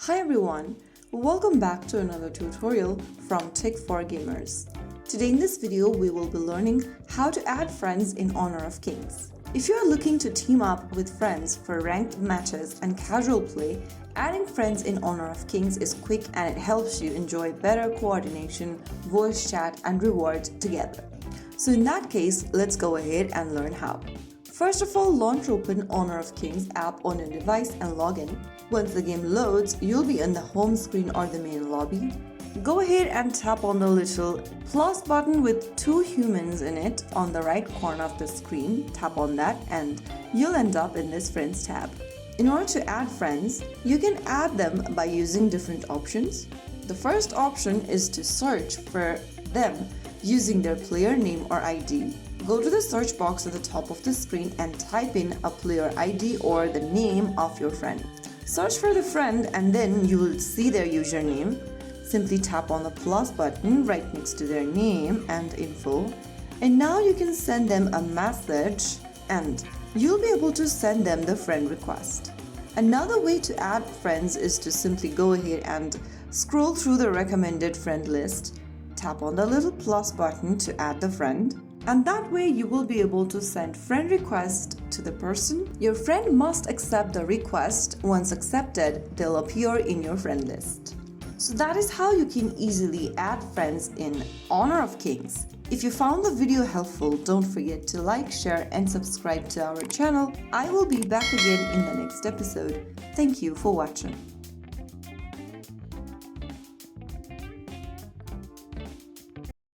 Hi everyone, welcome back to another tutorial from Tech for Gamers. Today in this video we will be learning how to add friends in Honor of Kings. If you are looking to team up with friends for ranked matches and casual play, adding friends in Honor of Kings is quick and it helps you enjoy better coordination, voice chat and rewards together. So in that case, let's go ahead and learn how. First of all, launch open Honor of Kings app on your device and log in. Once the game loads, you'll be on the home screen or the main lobby. Go ahead and tap on the little plus button with two humans in it on the right corner of the screen. Tap on that and you'll end up in this Friends tab. In order to add friends, you can add them by using different options. The first option is to search for them using their player name or ID. Go to the search box at the top of the screen and type in a player ID or the name of your friend. Search for the friend and then you will see their username. Simply tap on the plus button right next to their name and info. And now you can send them a message and you'll be able to send them the friend request. Another way to add friends is to simply go ahead and scroll through the recommended friend list. Tap on the little plus button to add the friend. And that way you will be able to send friend request to the person. Your friend must accept the request. Once accepted, they'll appear in your friend list. So that is how you can easily add friends in Honor of Kings. If you found the video helpful, don't forget to like, share and subscribe to our channel. I will be back again in the next episode. Thank you for watching.